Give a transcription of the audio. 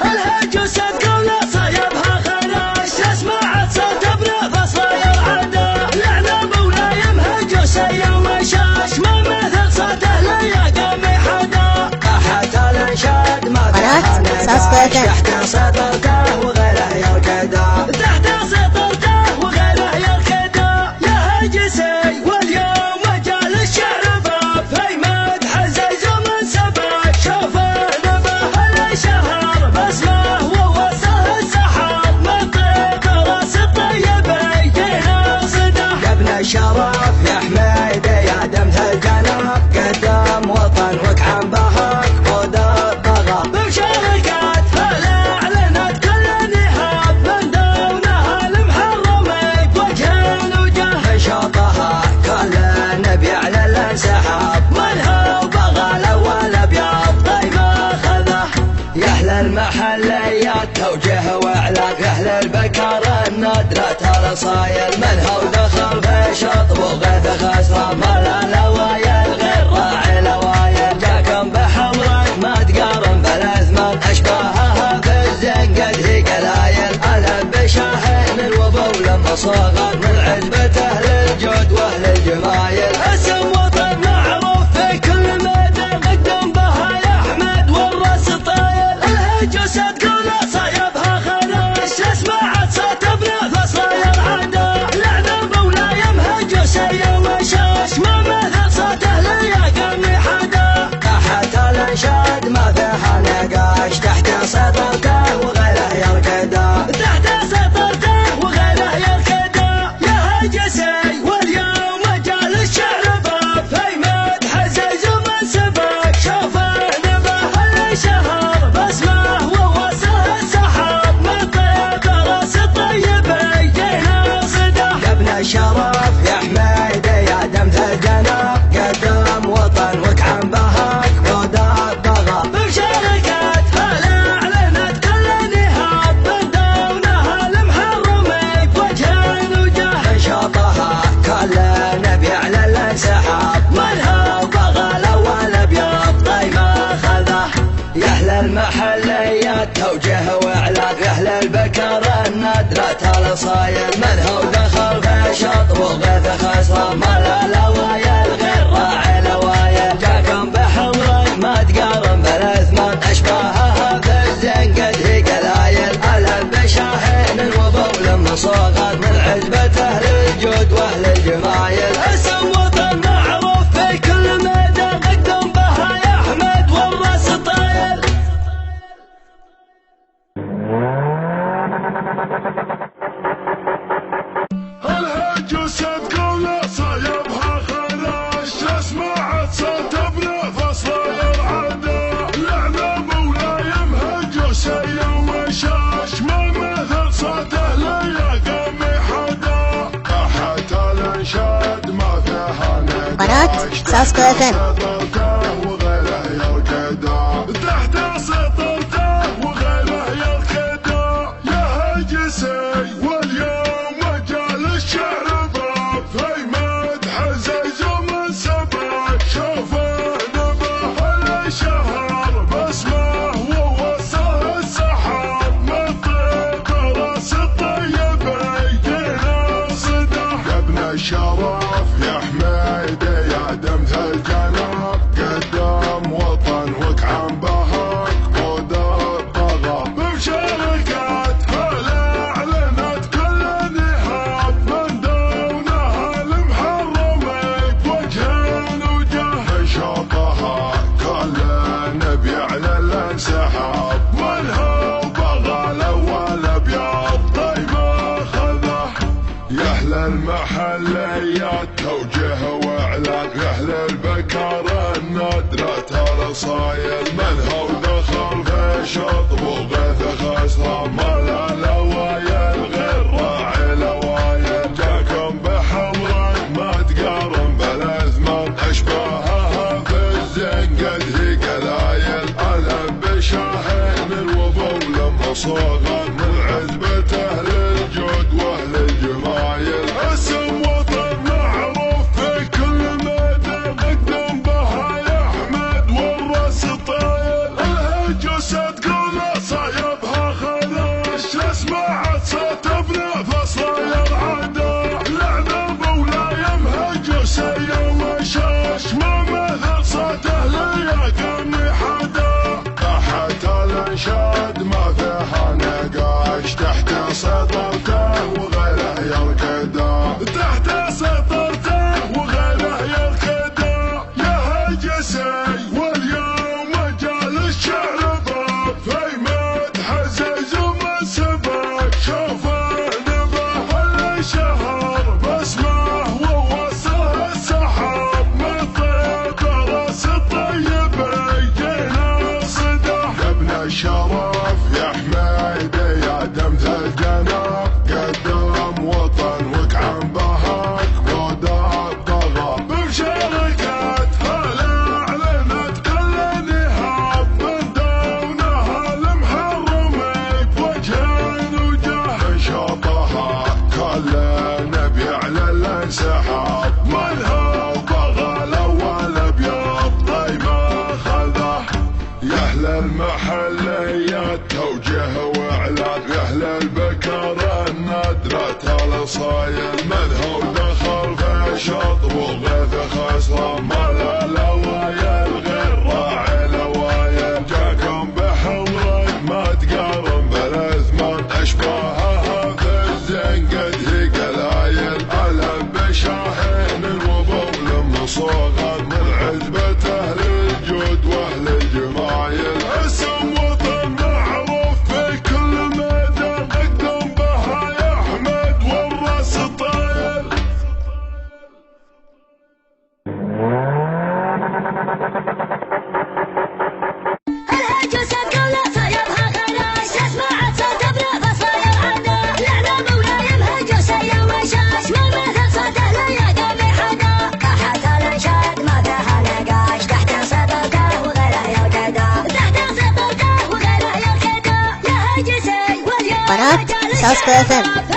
الهجوس القولة صيبها خلاش تسمع صوت بنفس صاير عدا لعن مولاي مهجوس يوم شاش ما مثل صوته لا يقام حدا قحة الانشاد ما فيها نقاش تحت سطرته وغيره يركدا تحت سطرته وغيره يركدا يا هجسي واليوم مجال الشعر باب في مدح زيز من سبع شوفه نبه الشهر بسمه ووصله السحاب من طيب راس الطيب يدينا صده يا ابن الشرف يا حميد يا دمث الجناب قدام وطنك عن بهاك خذ الطغى بمشاركات اعلنت كل نهاب من دونها المحرمي بوجه وجه نشاطها كل نبي على الانسحاب منها وبغى الاول ابيض طيب اخذه يا اهل المحليات توجه واعلاق اهل البكار النادرة الرصايل منها ودخل في شطب وغيث خسره ملا لوايل غير راعي لوايل جاكم بحمرك ما تقارن بالاثمان اشباهها في الزنقد هي قلايل الهب بشاهين الوضوء لما صاغت من عزبة اهل الجود واهل الجمايل اسم وطن معروف في كل ميدان قدم بها يا احمد والراس طايل الهجوس تقول صيبها خلاش تسمع صوت بنفس صاير عدا لعن مولاي مهجوس يوم شاش ما مثل صوته لا يقام حدا قحة الانشاد ما فيها نقاش تحت سطرته وغيره يركدا تحت سطرته وغيره يركدا يا هجسي واليوم مجال الشعر باب في مدح زيز من سبق شوفه نبه الشهر بسمه ووصله السحاب من طيب راس الطيب يدينا صده يا ابن الشرف يا حميد يا دمث الجناب قدام وطنك عن بهاك خذ الطغى بمشاركات اعلنت كل نهاب من دونها المحرمي بوجه وجه نشاطها كل نبي على الانسحاب منها وبغى الاول ابيض طيب اخذه يا اهل المحليات توجه واعلاق اهل البكر النادرة الرصايل منها ودخل في شطب وغيث خسره ملا لوايل غير راعي لوايل جاكم بحمرك ما تقارن بالاثمان اشباهها في الزنقد هي قلايل الهب بشاهين الوضوء لما صاغت من عزبة اهل الجود واهل الجمايل اسم وطن معروف في كل ميدان قدم بها يا احمد والراس طايل الهجوس تقول صيبها خلاش تسمع صوت بنفس صاير عدا لعن مولاي مهجوس يوم شاش ما مثل صوته لا يقام حدا قحة الانشاد ما فيها نقاش ساسكو FM. سطرته وغيره يركدا تحت سطرته وغيره يركدا يا هجسي واليوم مجال الشعر باب في مدح زيز من سبع شوفه نبه الشهر بسمه ووصله السحاب من طيب راس الطيب يدينا صده يا ابن الشرف يا حميد يا دمث الجناب قدام وطنك عن بهاك خذ الطغى بمشاركات اعلنت كل نهاب من دونها المحرمي بوجه وجه نشاطها كل نبي على الانسحاب منها وبغى الاول ابيض طيب اخذه يا اهل المحليات توجه واعلاق اهل البكار النادرة الرصايل منها ودخل في شطب وغيث خسره ملا لوايل غير راعي لوايل جاكم بحمرك ما تقارن بالاثمان اشباهها في الزنقد هي قلايل الهب بشاهين الوضوء لما صاغت من عزبة اهل الجود واهل الجمايل اسم وطن معروف في كل ميدان قدم بها يا احمد واليوم مجال الشعر باب في مدح عزيز ومن سبق شوفه نبه اللي شهر باسمه ووصله السحاب من طيب راس الطيب يجينا صدح يا ابن الشرف يا حميدي يا دمث الجناب قدام وطنك عن بهاك ودار طغى بمشاركات هلا اعلنت كل نهاب من دونها المحرمي بوجه وجه شطها كل نبي على الانسحاب منها وبغى الاول ابيض طيب اخذه يا اهل المحليات توجيه واعلان يا اهل البكر النادرة الاصايل مذهب دخل في شطب وغيث خسران مال الاوايل غير راعي الاوايل جاكم بحمرك ما تقارن بالاثمان اشباهها في الزنقد هي قلايل الهم بشاهين وبول مصوغا من عذبة اهل الجود واهل الجمايل اسم وطن معروف في كل ميدان اقدم بها يا احمد والراس طايل الهجوس الدولة صيبها خلاش اسمعت صوت برافة صاير عدا لعنا مولاي مهجوس يا وشاش ما مثل صوته لا يقام حدا كحت الانشاد ما فيها نقاش تحت سطرته وغيره يركدا تحت سطرته وغيره يركدا يا هجسي واليوم قناة ساسكو FM.